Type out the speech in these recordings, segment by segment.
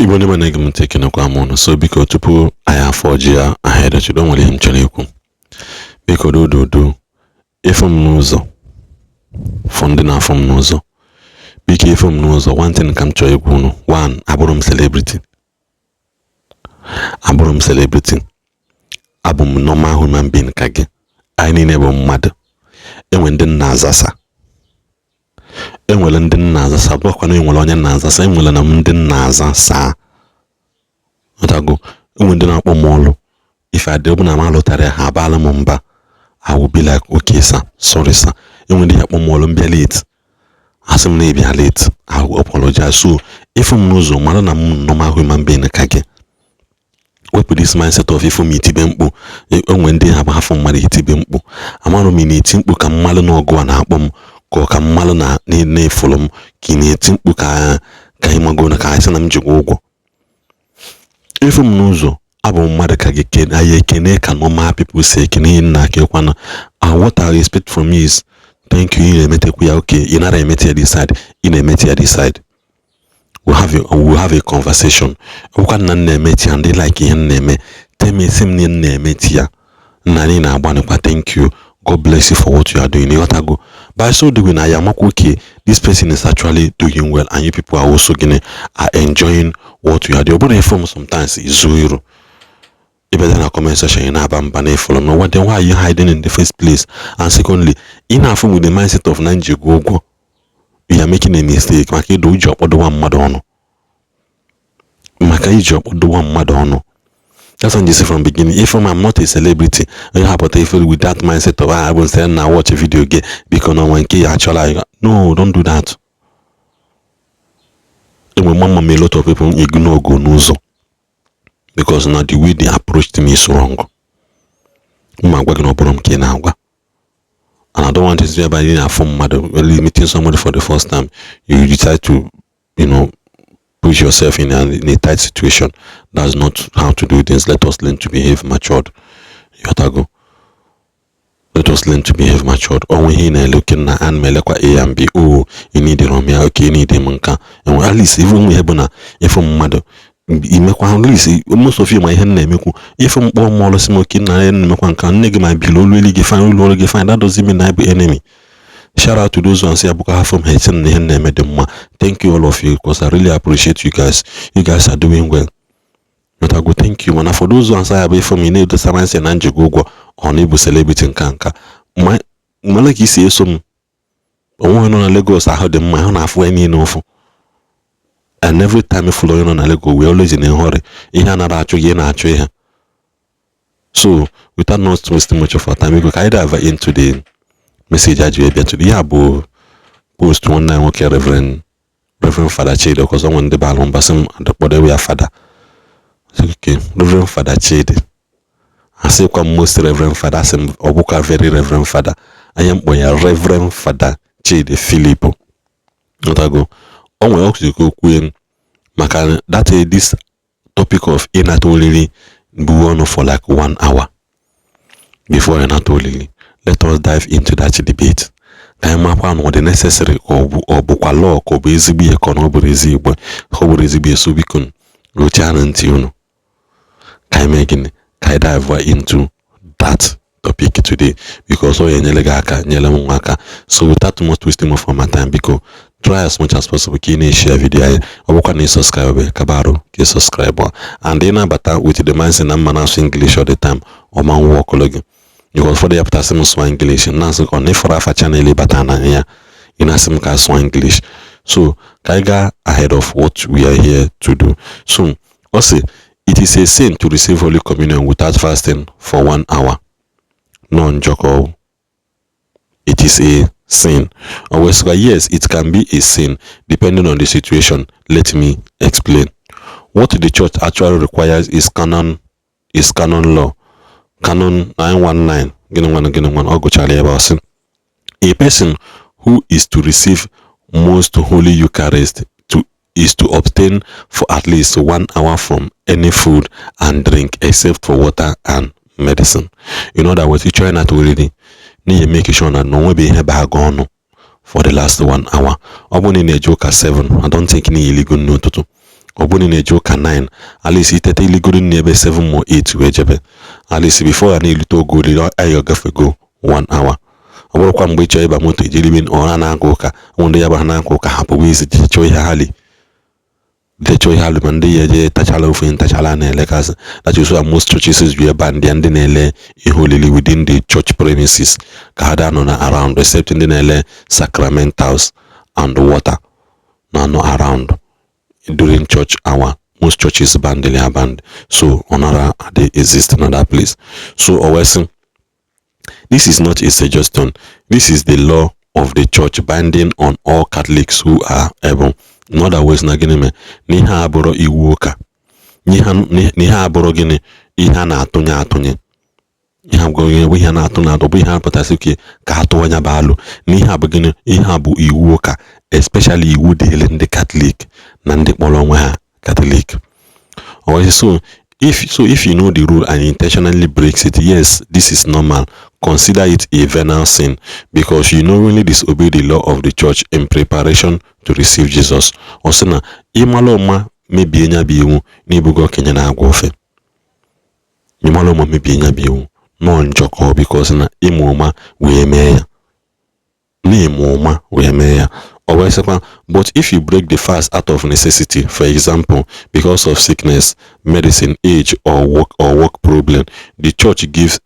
Igbo ndị mana ege m ntị ekenekwa m ọnụ. So biko tupu anyị afọ ji ya ahead of don't nwere ihe m chọrọ ikwu. Biko dododo ịfụ m n'ụzọ fụ ndị na-afụ m n'ụzọ. Biko ịfụ m n'ụzọ one thing ka m chọrọ ikwu unu. One, abụrụ m celebrity. Abụrụ m celebrity. Abụ m normal human being ka gị. Anyị niile bụ mmadụ. Enwe ndị nna azasa. Enwere ndị nna azasa, bụkwana enwere onye nna azasa, enwere na ndị nna azasa. Otago, enwere ndị na-akpọ m ọlụ. If I do na malụtara ha abala m mba, I will be like, okay sir, sorry sir. Enwere ndị akpọ m ọlụ mbịa late. Asị m na ịbịa late, I will apologize. So, if m n'ụzọ mara na m normal human being ka gị. Wepụ this mindset of ifu m itibe mkpu. Enwere ndị ha bụ hafụ mmadụ itibe mkpu. Amarụ m na-eti mkpu ka mmalụ n'ọgụ a na-akpọ m. Ka mmalụ na na-efolo m ka ị na-eti mkpu ka ịmago na ka anyị sị na m jikwa ụgwọ. Ifu m n'ụzọ abụ mmadụ ka gị anyị ekene ka normal people say ekene nna aka ekwana. And what I expect from you is thank you. Ị na-emetekwu ya okay, ị nara emete ya this side, ị na-emete ya this side. We'll have a conversation. Ọkwa nna na-emete ya ndị like ihe na-eme temesi m na-emete ya nna anyị na-agbanịkwa thank you. God bless you for what you are doing. You by so doing, I am okay. This person is actually doing well, and you people are also are enjoying what you are doing. But from sometimes is zero. You better in a comment section in Abambane follow me. What then why are you hiding in the first place? And secondly, in a form with the mindset of Ndigbo, you are making a mistake. Maki do job or the one Madono. Maki job or the one Madono. That's what you say from the beginning. If I'm not a celebrity, you have to feel with that mindset of I will say now watch a video game because no one can actually. No, don't do that. And when mama a lot of people ignore go nuzo because now the way they approached me is wrong. And I don't want to be by a form mother meeting somebody for the first time. You decide to, push yourself in a tight situation. That's not how to do things. Let us learn to behave matured. Yotago. Let us learn to behave matured. Or when he looking at and melekwa A and B. Oh, you need the Romeo, okay, you need the manka. And at least even we have if I'm mother, you make one least most of you my hand name. If I'm more smoking, I make one can neg my below really get fine, that doesn't mean I be enemy. Shout out to those ones here from Haitian name. Thank you all of you because I really appreciate you guys. You guys are doing well. But I go thank you, man. For those ones I have from me, the Samansi and Ndigbo on Igbo celebrity in Kanka. My like you say some one on a Lagos, I heard them my own halfway in off. And every time we follow on a Lego, we always in a hurry. So without not wasting much of our time, we go kind of into the message I do to the Yabo post one night okay Reverend Father Chede because I want the balloon basim and the body we are father. Okay, Reverend Father Chede. I say come most Reverend Father Sim Obuka very Reverend Father. I am boy a Reverend Father Chede Filippo. Not I go. On my oxyco queen Macan that this topic of Inatolili Buono for like 1 hour before Inatolili. Let us dive into that debate. I'm what the necessary or book law or busy be a conobrizi, but hoborizi be a subicon, Luchan and Tiuno. Kai dive into that topic today because all Yelegaka, Yelamaka. So without much wasting of my time, because try as much as possible. Kini share video. Or can subscribe? Kabaro, subscriber. And then with the mindset and manas English all the time. Or man walk login. Because for the aptasim swa English, naso on for afa channel batana here. Inasim ka swa English. So kaiga ahead of what we are here to do. So also it is a sin to receive Holy Communion without fasting for 1 hour. Non-joko. It is a sin. Always yes, it can be a sin depending on the situation. Let me explain. What the church actually requires is canon law. Canon 919. A person who is to receive most Holy Eucharist is to abstain for at least 1 hour from any food and drink except for water and medicine. In other words, you try not to really need to make sure that no one be here gone for the last 1 hour. Or when in a joke at 7, I don't think any illegal no to. Obuni na-eje ụka 9 at least itete iligoro n'ebe 7 ma 8 wee jebe at least before na ilute ogo olili ayo gafego 1 hour. Ọ bụrụkwa mgbe ị chọrọ ịba moto ejiribe ọha na-aga ụka ndị ya ba na-aga ụka hapụ wizi chọọ ihe ha li ma ndị ya eje tachala ofe ntachala na-elekasị. That is why most churches ju ebe ndị na-ele ihe olili within the church premises ka ha da-anọ na around, except ndị na-ele sacramentals and water na-anọ around during church hour. Most churches band their band, so honora they exist in other place. So always, this is not a suggestion. This is the law of the church binding on all Catholics who are able. In other words, na gini me ni ha aburo iwu ụka, ni ha aburo gini ihe na-atụnye ihe abụghị ihe na-atụ bụ ihe apụtasị ke ka atụwanya balụ n'ihe abụ gini ihe abụ iwu ụka, especially iwu dịle ndị Catholic na ndị kpọrọ onwe ha Catholic. So if you know the rule and intentionally breaks it, yes, this is normal. Consider it a venial sin because you knowingly disobey the law of the church in preparation to receive Jesus. Osina imaloma mebie nya biwu n'ibugo kenye na agwa ofe. Imaloma mebie nya biwu no njoko because na imuma wee mee ya. N'imuma wee mee ya. But if you break the fast out of necessity, for example, because of sickness, medicine, age, or work problem, the church gives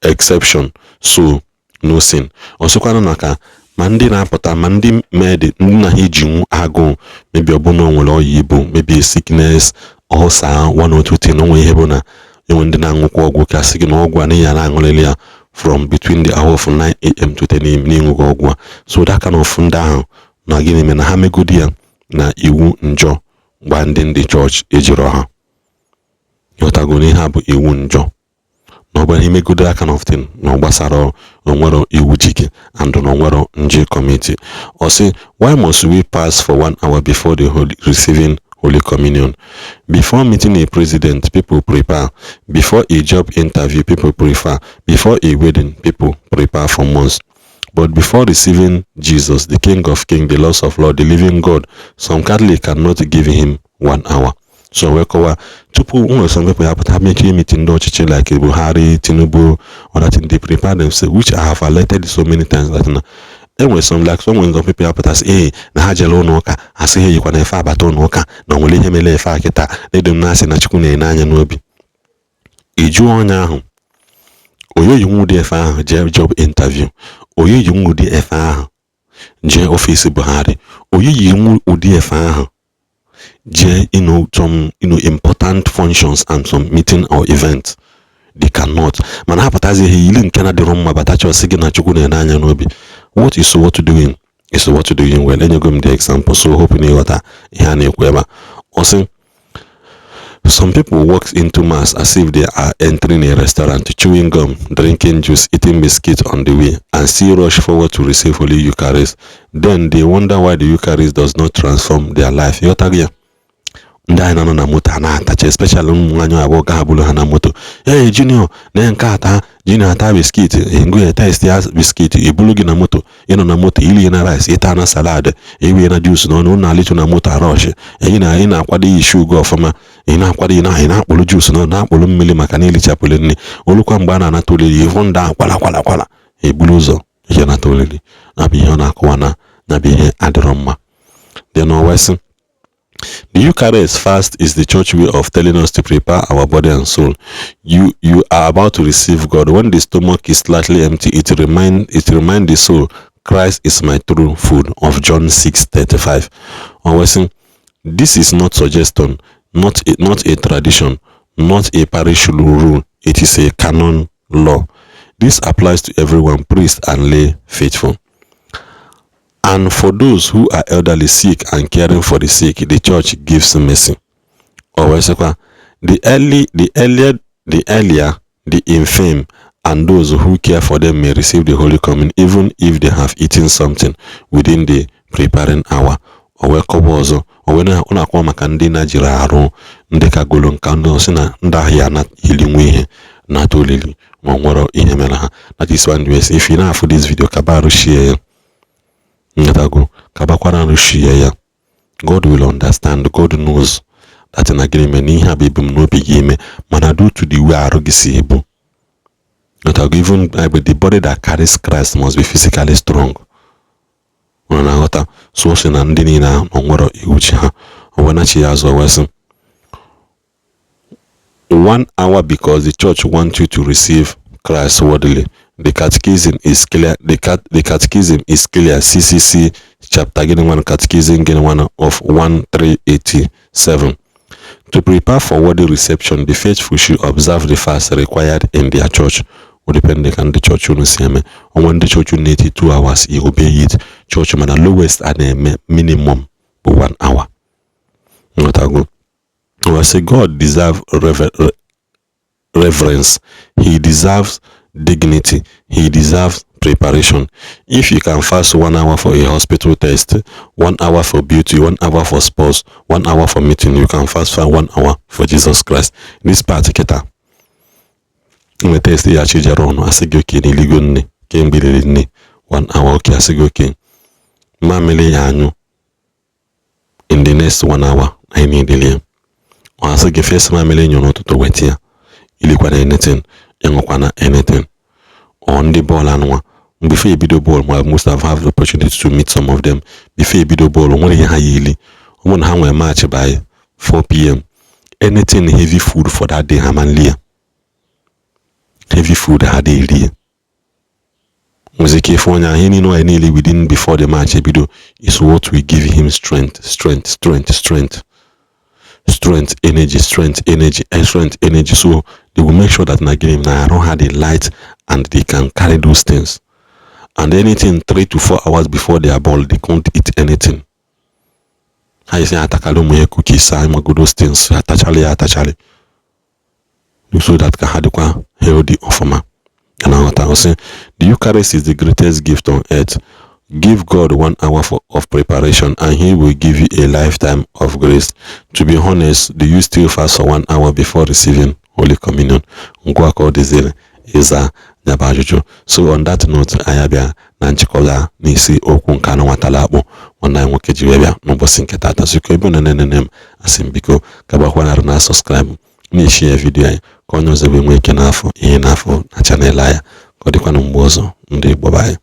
exception, so no sin. Also, naka mandi na pota mandi made na hijingu ago maybe obono nwere oyibo, maybe sickness or sa one or two thing no we hebona even na ngukwo ogwu ka sigi na ogwu ani ya na angolele ya from between the hour of 9 a.m. to 10 a.m. n'inwugo ọgwụ. So that kind of ndị ahụ na gịnị me na ha megodi ya na iwu njọ gba ndị church ejiro ha yotago n'ihe ha bụ iwu njọ na ọ bụ ihe megodi that kind of thing na gbasara onwero iwu jike and na onwero nje committee. Or say, why must we pass for 1 hour before the receiving Holy Communion? Before meeting a president, people prepare. Before a job interview, people prepare. Before a wedding, people prepare for months. But before receiving Jesus, the King of Kings, the Lord of Lords, the living God, some Catholic cannot give him 1 hour. So we call some people have making a meeting like Buhari, Tinubu, or that they prepare themselves, which I have alerted so many times that now. Anyway, some people have put say, na hajelo noka, I say you can efa bato noka, no wole hemele efa kita, they do nasi na chukune na anya nobi. Iju onya ahụ, oyo yungu di efa ahụ, je job interview, oyo yungu di efa ahụ, je office Buhari, oyo yungu udi efa ahụ, je some important functions and some meeting or events. They cannot. Man hapatazi he ilin kena di rumma batacho sigi na chukune na anya nobi. What is what doing? Is what doing well. Let you give me the example. So hoping you water here kweba. Also, some people walk into mass as if they are entering a restaurant, chewing gum, drinking juice, eating biscuits on the way, and still rush forward to receive Holy Eucharist. Then they wonder why the Eucharist does not transform their life. Yotagia. Ndai na na moto na atache, especially mwanyo abo ka habulu hana moto. Hey Junior, na nka ata Junior ata biscuit, ngo eta ya biscuit, ibulugi na moto, ino na moto ili na rice, eta na salad, iwi na juice no na alitu na moto arosh. Ina akwadi sugar ofama, ina akwadi ina akpolu juice no na akpolu mmili maka na ili chapule ni. Olukwa mgba na anatolili yevonda kwala. Ibuluzo ye na tolili. Na bihe na akwana na bihe adromma. Then always the Eucharist fast is the church way of telling us to prepare our body and soul. You are about to receive God. When the stomach is slightly empty, it remind the soul, Christ is my true food, of John 6:35. Always, this is not suggestion, not a tradition, not a parish rule. It is a canon law. This applies to everyone, priest and lay faithful. And for those who are elderly, sick, and caring for the sick, the church gives mercy. The earlier, the infirm, and those who care for them may receive the Holy Communion, even if they have eaten something within the preparing hour. That is one way. If you now for this video, kabaru share. Ngatago kabakwara share ya God will understand. God knows that in agreement ihe abibum no big mana due to the way arugisi ebu. Not even the body that carries Christ must be physically strong. So na ndị niile onwero iuchi ha owenachi ya azọ wesi 1 hour because the church wants you to receive Christ worthily. The catechism is clear. The catechism is clear. CCC chapter 1 catechism 1 of 1387. To prepare for worthy reception, the faithful should observe the fast required in their church. Or depending on the church you see me. And when the church you need 2 hours, you obey it. Church man lowest at the minimum 1 hour. Not a good. I say God deserves reverence. He deserves dignity. He deserves preparation. If you can fast 1 hour for a hospital test, 1 hour for beauty, 1 hour for sports, 1 hour for meeting, you can fast for 1 hour for Jesus Christ. This particular me test ya chijaron asigi okay ni ligonne kembili ni 1 hour okay asigi okay mamele yanyu in the next 1 hour I need the asigi first mamele nyo no to wetia ilikwa na anything engokwa na anything on the ball anwa before you video ball I must have the opportunity to meet some of them before you video ball only ha yili omon ha we match by 4 p.m. anything heavy food for that day hamanlia heavy food had a day. Music for any no nearly within before the match video is what will give him strength, energy, strength, energy. So they will make sure that na game na don't have the light and they can carry those things. And anything 3 to 4 hours before their ball, they can't eat anything. I say atakalo mo cookies, I go those things, atachale. So that can have the healthy offer. And I was saying the Eucharist is the greatest gift on earth. Give God 1 hour of preparation and he will give you a lifetime of grace. To be honest, do you still fast for 1 hour before receiving Holy Communion? So on that note, ayabia na nchikola n'isi okwu nka na nwatala akpụ nwanne nwoke ji webia n'ụbọchị nke tata. So ko ebe nenenem asimbiko kabakwana na subscribe na share video anyị ka onye ọzọ nwee ike n'afọ ihe n'afọ na channel anyị ka ọ dịkwa na mgbe ọzọ ndị Igbo bye.